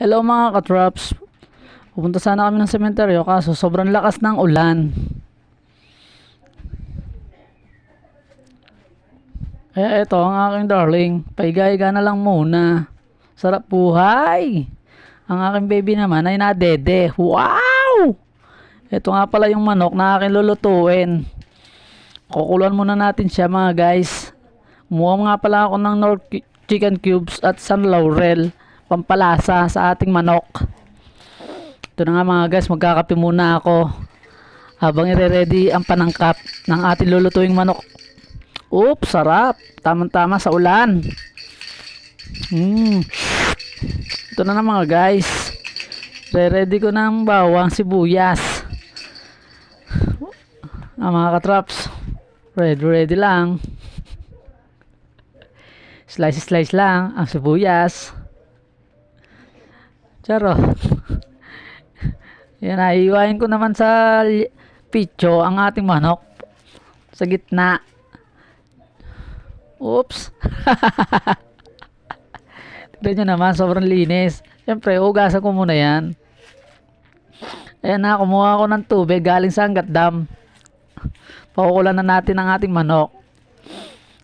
Hello mga katraps. Pupunta sana kami ng sementeryo kaso sobrang lakas ng ulan. Ito ang aking darling. Paiga-higa na lang muna. Sarap buhay. Ang aking baby naman ay nadede. Wow! Ito nga pala yung manok na aking lulutuin. Kukuluan muna natin siya mga guys. Kumuha nga pala ako ng North chicken cubes at San Laurel. Pampalasa sa ating manok. Ito na nga mga guys, magkakape muna ako habang ire-ready ang panangkap ng ating lulutuing manok. Oops, sarap. Tamang-tama sa ulan. Ito na na mga guys. Re-ready ko na ang bawang sibuyas. Mga katraps, ready lang. Slice lang ang sibuyas. Charot. Yan, iiwain ko naman sa pitso ang ating manok sa gitna. Oops. Tignan nyo naman, sobrang linis. Siyempre, hugasan ko muna yan. Ayan na, kumuha ako ng tubig galing sa Angat Dam. Pakukulan na natin ang ating manok.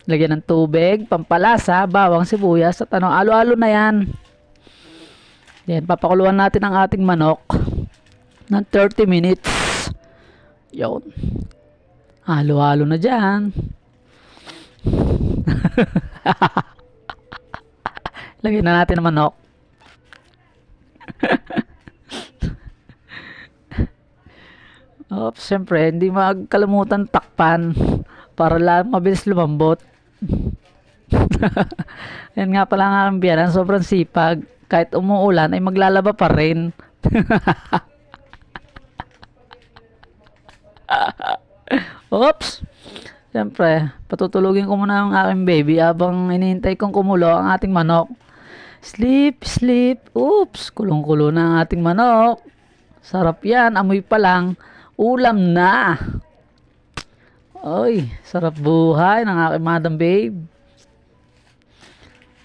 Lagyan ng tubig, pampalasa, bawang, sibuyas, at alo-alo na yan. Yan, papakuluan natin ang ating manok ng 30 minutes. Yun. Halo-halo na dyan. Lagyan na natin ang manok. Oops, syempre, hindi magkalimutan takpan para lang mabilis lumambot. Yan nga pala ang aking biyanan, sobrang sipag. Kahit umuulan ay maglalaba pa rin. Oops. Siyempre, patutulugin ko muna ang aking baby habang inihintay kong kumulo ang ating manok. Sleep, sleep. Oops, kulong-kulo na ang ating manok. Sarap yan, amoy pa lang. Ulam na. Oy, sarap buhay ng aking madam babe.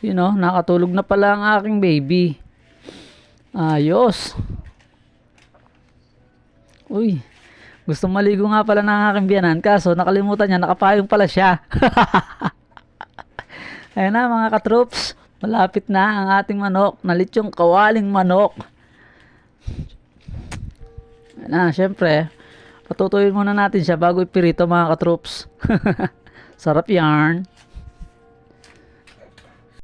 You know, nakatulog na pala ang aking baby. Ayos. Uy, gusto maligo nga pala ng aking biyanan. Kaso nakalimutan niya, nakapayong pala siya. Ayun na mga katroops. Malapit na ang ating manok. Nalitsyong kawaling manok. Ayun na, syempre. Patutuyin muna natin siya bago ipirito mga katroops. Sarap yarn.